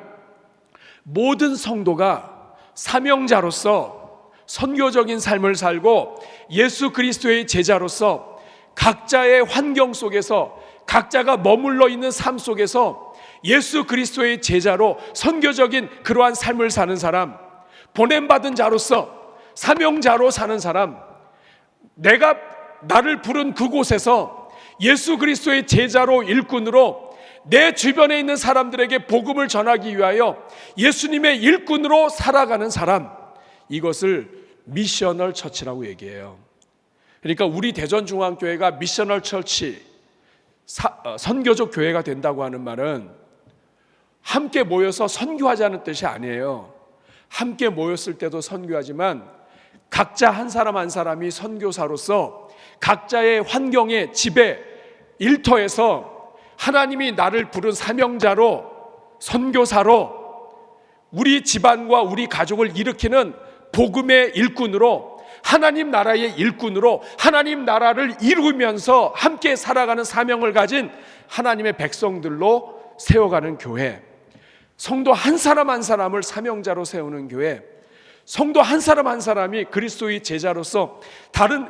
모든 성도가 사명자로서 선교적인 삶을 살고 예수 그리스도의 제자로서 각자의 환경 속에서 각자가 머물러 있는 삶 속에서 예수 그리스도의 제자로 선교적인 그러한 삶을 사는 사람, 보냄받은 자로서 사명자로 사는 사람, 내가 나를 부른 그곳에서 예수 그리스도의 제자로 일꾼으로 내 주변에 있는 사람들에게 복음을 전하기 위하여 예수님의 일꾼으로 살아가는 사람, 이것을 미셔널 처치라고 얘기해요. 그러니까 우리 대전중앙교회가 미셔널 처치, 선교적 교회가 된다고 하는 말은 함께 모여서 선교하자는 뜻이 아니에요. 함께 모였을 때도 선교하지만 각자 한 사람 한 사람이 선교사로서 각자의 환경에, 집에, 일터에서 하나님이 나를 부른 사명자로, 선교사로 우리 집안과 우리 가족을 일으키는 복음의 일꾼으로, 하나님 나라의 일꾼으로 하나님 나라를 이루면서 함께 살아가는 사명을 가진 하나님의 백성들로 세워가는 교회, 성도 한 사람 한 사람을 사명자로 세우는 교회, 성도 한 사람 한 사람이 그리스도의 제자로서 다른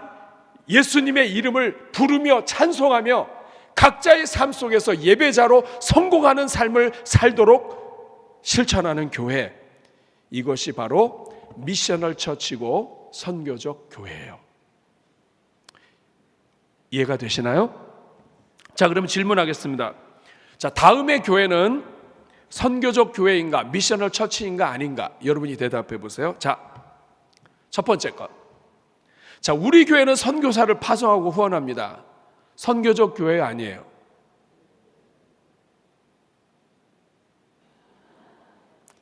예수님의 이름을 부르며 찬송하며 각자의 삶 속에서 예배자로 성공하는 삶을 살도록 실천하는 교회, 이것이 바로 미셔널 처치고 선교적 교회예요. 이해가 되시나요? 자, 그러면 질문하겠습니다. 자, 다음의 교회는 선교적 교회인가, 미셔널 처치인가 아닌가? 여러분이 대답해 보세요. 자, 첫 번째 것. 자, 우리 교회는 선교사를 파송하고 후원합니다. 선교적 교회 아니에요.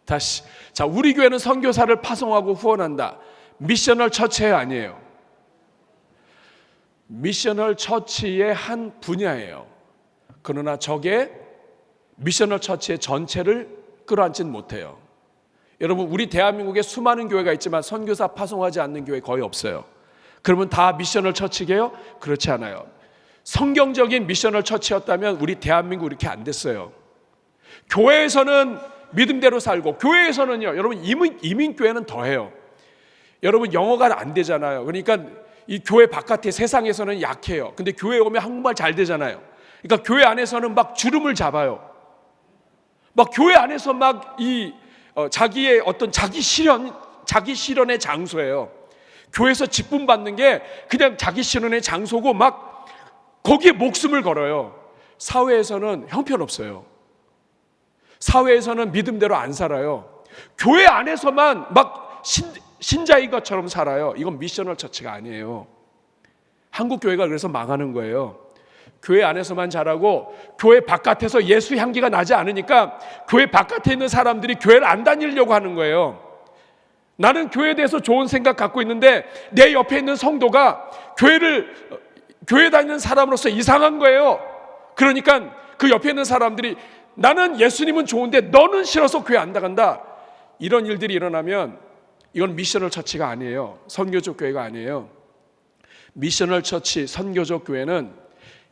다시. 자, 우리 교회는 선교사를 파송하고 후원한다. 미셔널 처치 아니에요. 미셔널 처치의 한 분야예요. 그러나 저게 미셔널 처치의 전체를 끌어안지는 못해요. 여러분, 우리 대한민국에 수많은 교회가 있지만 선교사 파송하지 않는 교회 거의 없어요. 그러면 다 미셔널 처치게요? 그렇지 않아요. 성경적인 미셔널 처치였다면 우리 대한민국 이렇게 안 됐어요. 교회에서는 믿음대로 살고, 교회에서는요, 여러분 이민교회는 더해요. 여러분 영어가 안 되잖아요. 그러니까 이 교회 바깥에 세상에서는 약해요. 근데 교회에 오면 한국말 잘 되잖아요. 그러니까 교회 안에서는 막 주름을 잡아요. 막 교회 안에서 막 자기의 어떤 자기 실현의 장소예요. 교회에서 직분 받는 게 그냥 자기 실현의 장소고 막 거기에 목숨을 걸어요. 사회에서는 형편없어요. 사회에서는 믿음대로 안 살아요. 교회 안에서만 막 신자인 것처럼 살아요. 이건 미셔널 처치가 아니에요. 한국 교회가 그래서 망하는 거예요. 교회 안에서만 잘하고 교회 바깥에서 예수 향기가 나지 않으니까 교회 바깥에 있는 사람들이 교회를 안 다니려고 하는 거예요. 나는 교회에 대해서 좋은 생각 갖고 있는데 내 옆에 있는 성도가 교회 다니는 사람으로서 이상한 거예요. 그러니까 그 옆에 있는 사람들이 나는 예수님은 좋은데 너는 싫어서 교회 안 나간다. 이런 일들이 일어나면 이건 미셔널 처치가 아니에요. 선교적 교회가 아니에요. 미셔널 처치, 선교적 교회는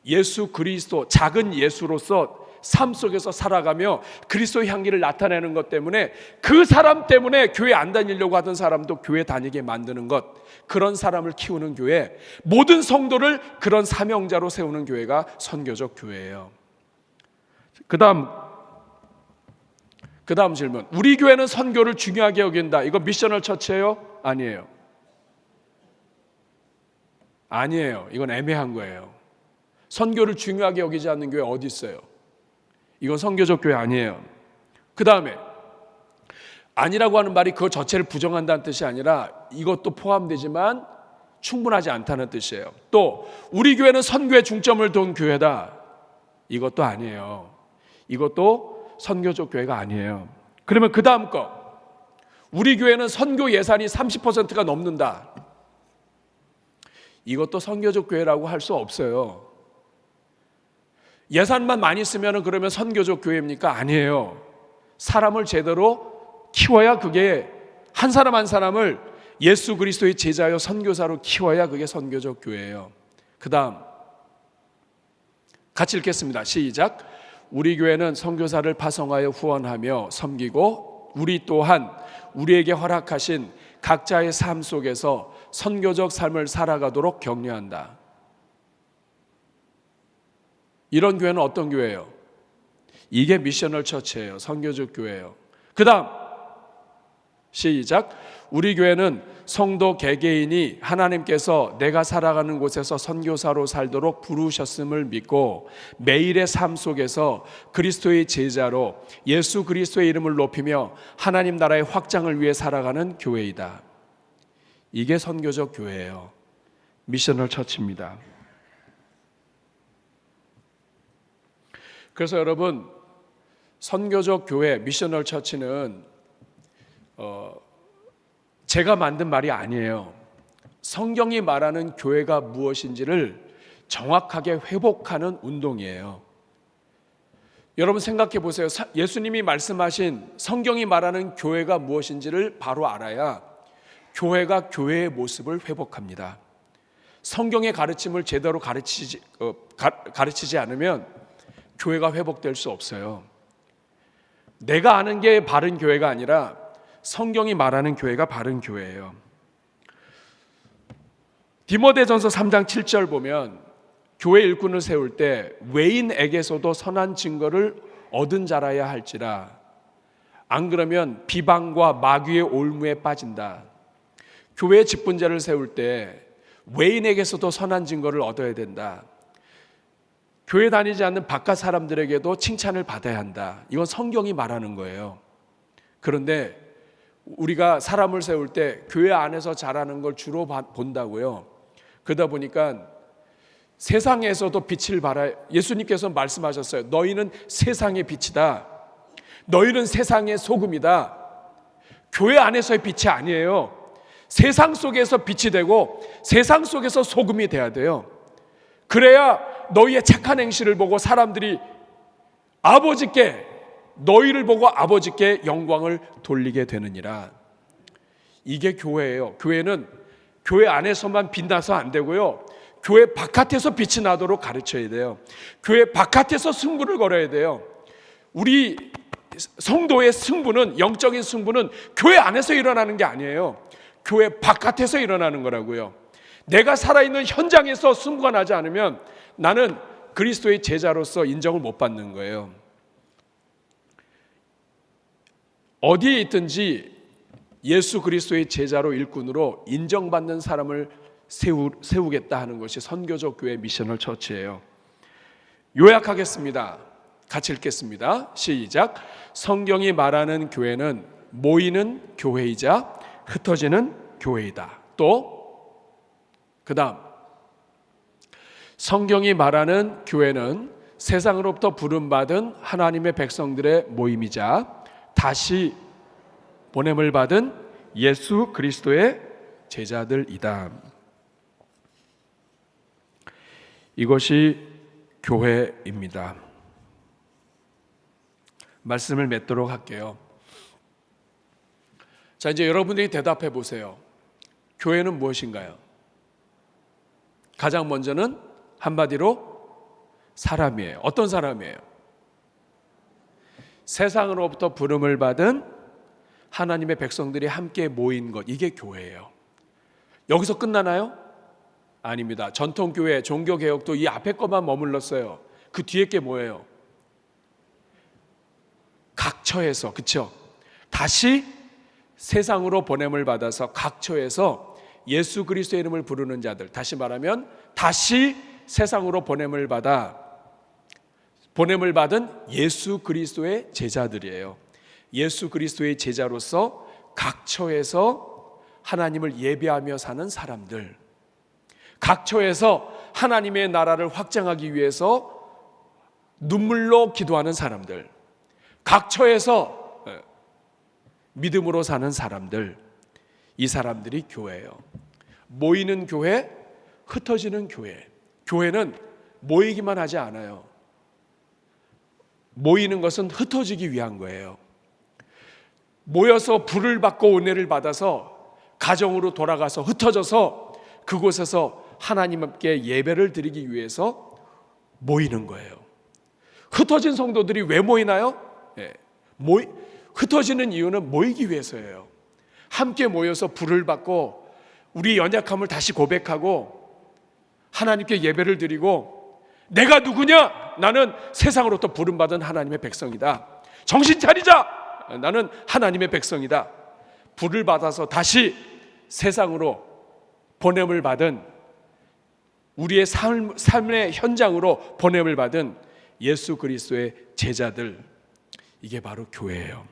예수 그리스도, 작은 예수로서 삶 속에서 살아가며 그리스도의 향기를 나타내는 것 때문에 그 사람 때문에 교회 안 다니려고 하던 사람도 교회 다니게 만드는 것, 그런 사람을 키우는 교회, 모든 성도를 그런 사명자로 세우는 교회가 선교적 교회예요. 그 다음 질문. 우리 교회는 선교를 중요하게 여긴다. 이거 미셔널 처치예요? 아니에요. 아니에요. 이건 애매한 거예요. 선교를 중요하게 여기지 않는 교회 어디 있어요? 이건 선교적 교회 아니에요. 그 다음에 아니라고 하는 말이 그 자체를 부정한다는 뜻이 아니라 이것도 포함되지만 충분하지 않다는 뜻이에요. 또 우리 교회는 선교에 중점을 둔 교회다. 이것도 아니에요. 이것도 선교적 교회가 아니에요. 그러면 그 다음 거, 우리 교회는 선교 예산이 30%가 넘는다. 이것도 선교적 교회라고 할 수 없어요. 예산만 많이 쓰면 그러면 선교적 교회입니까? 아니에요. 사람을 제대로 키워야, 그게 한 사람 한 사람을 예수 그리스도의 제자여 선교사로 키워야 그게 선교적 교회예요. 그 다음 같이 읽겠습니다. 시작. 우리 교회는 선교사를 파송하여 후원하며 섬기고 우리 또한 우리에게 허락하신 각자의 삶 속에서 선교적 삶을 살아가도록 격려한다. 이런 교회는 어떤 교회예요? 이게 미셔널 처치예요. 선교적 교회예요. 그 다음 시작. 우리 교회는 성도 개개인이 하나님께서 내가 살아가는 곳에서 선교사로 살도록 부르셨음을 믿고 매일의 삶 속에서 그리스도의 제자로 예수 그리스도의 이름을 높이며 하나님 나라의 확장을 위해 살아가는 교회이다. 이게 선교적 교회예요. 미셔널 처치입니다. 그래서 여러분, 선교적 교회, 미셔널 처치는 제가 만든 말이 아니에요. 성경이 말하는 교회가 무엇인지를 정확하게 회복하는 운동이에요. 여러분 생각해 보세요. 예수님이 말씀하신 성경이 말하는 교회가 무엇인지를 바로 알아야 교회가 교회의 모습을 회복합니다. 성경의 가르침을 제대로 가르치지 않으면 교회가 회복될 수 없어요. 내가 아는 게 바른 교회가 아니라 성경이 말하는 교회가 바른 교회예요. 디모데전서 3장 7절 보면 교회 일꾼을 세울 때 외인에게서도 선한 증거를 얻은 자라야 할지라 안 그러면 비방과 마귀의 올무에 빠진다. 교회 직분자를 세울 때 외인에게서도 선한 증거를 얻어야 된다. 교회 다니지 않는 바깥 사람들에게도 칭찬을 받아야 한다. 이건 성경이 말하는 거예요. 그런데 우리가 사람을 세울 때 교회 안에서 잘하는 걸 주로 본다고요. 그러다 보니까 세상에서도 빛을 발하, 예수님께서 말씀하셨어요. 너희는 세상의 빛이다. 너희는 세상의 소금이다. 교회 안에서의 빛이 아니에요. 세상 속에서 빛이 되고 세상 속에서 소금이 돼야 돼요. 그래야 너희의 착한 행실을 보고 사람들이 너희를 보고 아버지께 영광을 돌리게 되느니라. 이게 교회예요. 교회는 교회 안에서만 빛나서 안 되고요. 교회 바깥에서 빛이 나도록 가르쳐야 돼요. 교회 바깥에서 승부를 걸어야 돼요. 우리 성도의 승부는, 영적인 승부는 교회 안에서 일어나는 게 아니에요. 교회 바깥에서 일어나는 거라고요. 내가 살아있는 현장에서 승부가 나지 않으면 나는 그리스도의 제자로서 인정을 못 받는 거예요. 어디에 있든지 예수 그리스도의 제자로 일꾼으로 인정받는 사람을 세우겠다 하는 것이 선교적 교회 미셔널 처치예요. 요약하겠습니다. 같이 읽겠습니다. 시작. 성경이 말하는 교회는 모이는 교회이자 흩어지는 교회이다. 또 그 다음 성경이 말하는 교회는 세상으로부터 부름받은 하나님의 백성들의 모임이자 다시 보냄을 받은 예수 그리스도의 제자들이다. 이것이 교회입니다. 말씀을 맺도록 할게요. 자, 이제 여러분들이 대답해 보세요. 교회는 무엇인가요? 가장 먼저는 한마디로 사람이에요. 어떤 사람이에요? 세상으로부터 부름을 받은 하나님의 백성들이 함께 모인 것, 이게 교회예요. 여기서 끝나나요? 아닙니다. 전통교회, 종교개혁도 이 앞에 것만 머물렀어요. 그 뒤에 게 뭐예요? 각처에서, 그렇죠? 다시 세상으로 보냄을 받아서 각처에서 예수 그리스도의 이름을 부르는 자들, 다시 말하면 다시 세상으로 보냄을 받은 예수 그리스도의 제자들이에요. 예수 그리스도의 제자로서 각처에서 하나님을 예배하며 사는 사람들, 각처에서 하나님의 나라를 확장하기 위해서 눈물로 기도하는 사람들, 각처에서 믿음으로 사는 사람들, 이 사람들이 교회예요. 모이는 교회, 흩어지는 교회. 교회는 모이기만 하지 않아요. 모이는 것은 흩어지기 위한 거예요. 모여서 불을 받고 은혜를 받아서 가정으로 돌아가서 흩어져서 그곳에서 하나님께 예배를 드리기 위해서 모이는 거예요. 흩어진 성도들이 왜 모이나요? 흩어지는 이유는 모이기 위해서예요. 함께 모여서 불을 받고 우리 연약함을 다시 고백하고 하나님께 예배를 드리고, 내가 누구냐? 나는 세상으로부터 부름받은 하나님의 백성이다. 정신 차리자! 나는 하나님의 백성이다. 불을 받아서 다시 세상으로 보냄을 받은, 우리의 삶의 현장으로 보냄을 받은 예수 그리스도의 제자들, 이게 바로 교회예요.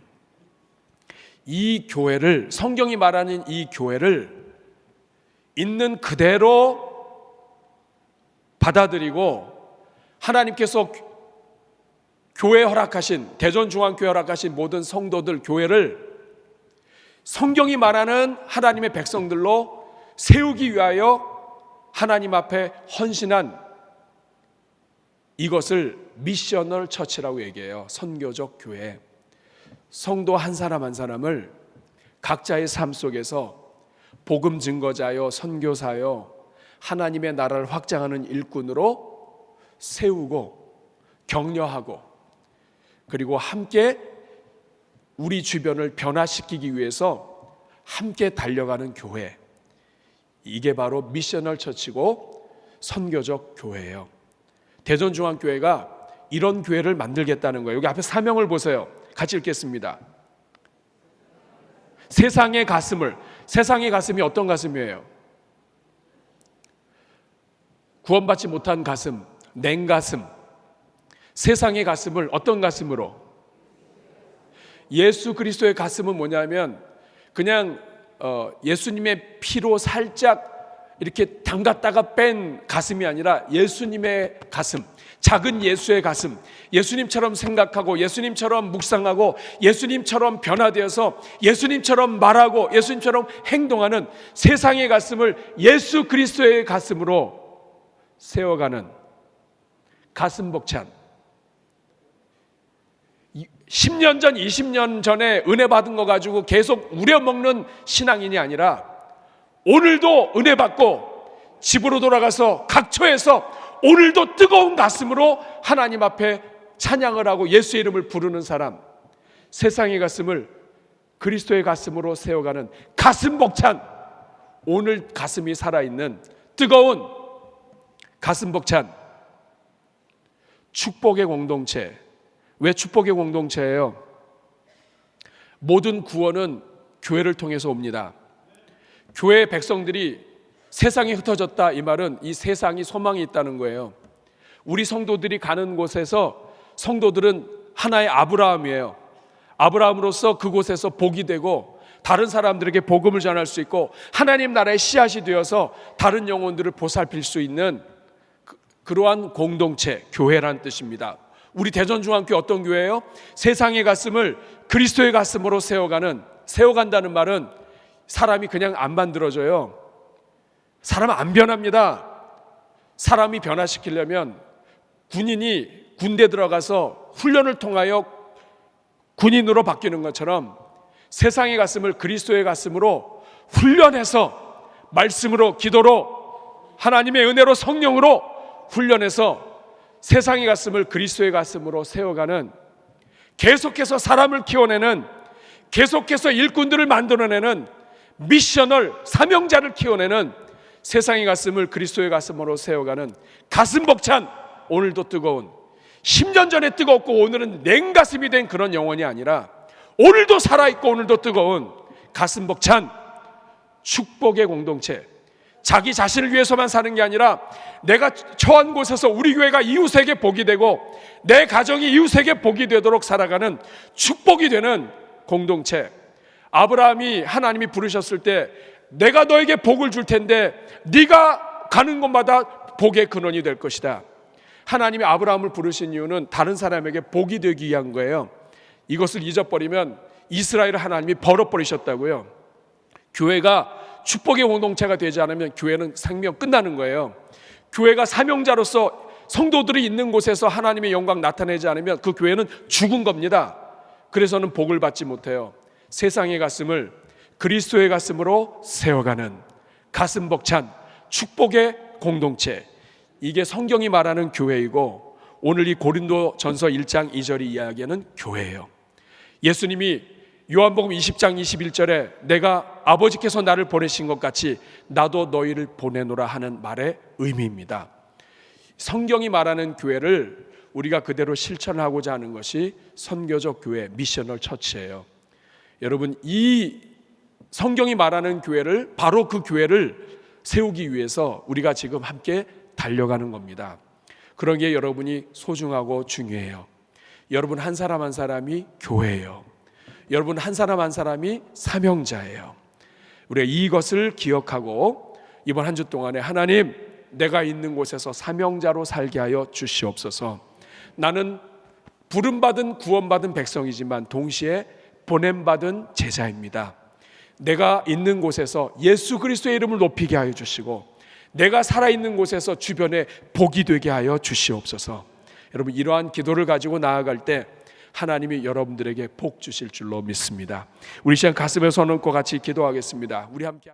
이 교회를, 성경이 말하는 이 교회를 있는 그대로 받아들이고, 하나님께서 교회 허락하신, 대전중앙교회 허락하신 모든 성도들, 교회를 성경이 말하는 하나님의 백성들로 세우기 위하여 하나님 앞에 헌신한, 이것을 미셔널 처치라고 얘기해요. 선교적 교회. 성도 한 사람 한 사람을 각자의 삶 속에서 복음 증거자요, 선교사요, 하나님의 나라를 확장하는 일꾼으로 세우고 격려하고, 그리고 함께 우리 주변을 변화시키기 위해서 함께 달려가는 교회, 이게 바로 미셔널 처치고 선교적 교회예요. 대전중앙교회가 이런 교회를 만들겠다는 거예요. 여기 앞에 사명을 보세요. 같이 읽겠습니다. 세상의 가슴을, 세상의 가슴이 어떤 가슴이에요? 구원받지 못한 가슴, 냉가슴. 세상의 가슴을 어떤 가슴으로? 예수 그리스도의 가슴은 뭐냐면 그냥 예수님의 피로 살짝 이렇게 담갔다가 뺀 가슴이 아니라 예수님의 가슴, 작은 예수의 가슴, 예수님처럼 생각하고 예수님처럼 묵상하고 예수님처럼 변화되어서 예수님처럼 말하고 예수님처럼 행동하는 세상의 가슴을 예수 그리스도의 가슴으로 세워가는 가슴 벅찬, 10년 전, 20년 전에 은혜 받은 거 가지고 계속 우려먹는 신앙인이 아니라 오늘도 은혜 받고 집으로 돌아가서 각처에서 오늘도 뜨거운 가슴으로 하나님 앞에 찬양을 하고 예수의 이름을 부르는 사람, 세상의 가슴을 그리스도의 가슴으로 세워가는 가슴 벅찬, 오늘 가슴이 살아있는 뜨거운 가슴 벅찬 축복의 공동체. 왜 축복의 공동체예요? 모든 구원은 교회를 통해서 옵니다. 교회의 백성들이 세상에 흩어졌다, 이 말은 이 세상이 소망이 있다는 거예요. 우리 성도들이 가는 곳에서 성도들은 하나의 아브라함이에요. 아브라함으로서 그곳에서 복이 되고 다른 사람들에게 복음을 전할 수 있고 하나님 나라의 씨앗이 되어서 다른 영혼들을 보살필 수 있는 그러한 공동체, 교회라는 뜻입니다. 우리 대전중앙교회 어떤 교회예요? 세상의 가슴을 그리스도의 가슴으로 세워간다는 말은 사람이 그냥 안 만들어져요. 사람 안 변합니다. 사람이 변화시키려면 군인이 군대 들어가서 훈련을 통하여 군인으로 바뀌는 것처럼 세상의 가슴을 그리스도의 가슴으로 훈련해서 말씀으로, 기도로, 하나님의 은혜로, 성령으로 훈련해서 세상의 가슴을 그리스도의 가슴으로 세워가는, 계속해서 사람을 키워내는, 계속해서 일꾼들을 만들어내는 미셔널 사명자를 키워내는 세상의 가슴을 그리스도의 가슴으로 세워가는 가슴 벅찬, 오늘도 뜨거운, 10년 전에 뜨겁고 오늘은 냉가슴이 된 그런 영혼이 아니라 오늘도 살아있고 오늘도 뜨거운 가슴 벅찬 축복의 공동체. 자기 자신을 위해서만 사는 게 아니라 내가 처한 곳에서 우리 교회가 이웃에게 복이 되고 내 가정이 이웃에게 복이 되도록 살아가는 축복이 되는 공동체. 아브라함이 하나님이 부르셨을 때 내가 너에게 복을 줄 텐데 네가 가는 곳마다 복의 근원이 될 것이다. 하나님이 아브라함을 부르신 이유는 다른 사람에게 복이 되기 위한 거예요. 이것을 잊어버리면 이스라엘을 하나님이 벌어버리셨다고요. 교회가 축복의 공동체가 되지 않으면 교회는 생명 끝나는 거예요. 교회가 사명자로서 성도들이 있는 곳에서 하나님의 영광 나타내지 않으면 그 교회는 죽은 겁니다. 그래서는 복을 받지 못해요. 세상의 가슴을 그리스도의 가슴으로 세워가는 가슴 벅찬 축복의 공동체, 이게 성경이 말하는 교회이고 오늘 이 고린도전서 1장 2절이 이야기하는 교회예요. 예수님이 요한복음 20장 21절에 내가 아버지께서 나를 보내신 것 같이 나도 너희를 보내노라 하는 말의 의미입니다. 성경이 말하는 교회를 우리가 그대로 실천하고자 하는 것이 선교적 교회, 미셔널 처치예요. 여러분, 이 성경이 말하는 교회를, 바로 그 교회를 세우기 위해서 우리가 지금 함께 달려가는 겁니다. 그런 게 여러분이 소중하고 중요해요. 여러분 한 사람 한 사람이 교회예요. 여러분 한 사람 한 사람이 사명자예요. 우리가 이것을 기억하고 이번 한 주 동안에 하나님, 내가 있는 곳에서 사명자로 살게 하여 주시옵소서. 나는 부름받은 구원받은 백성이지만 동시에 보냄받은 제자입니다. 내가 있는 곳에서 예수 그리스도의 이름을 높이게 하여 주시고 내가 살아있는 곳에서 주변에 복이 되게 하여 주시옵소서. 여러분, 이러한 기도를 가지고 나아갈 때 하나님이 여러분들에게 복 주실 줄로 믿습니다. 우리 시간 가슴에 손 얹고 같이 기도하겠습니다. 우리 함께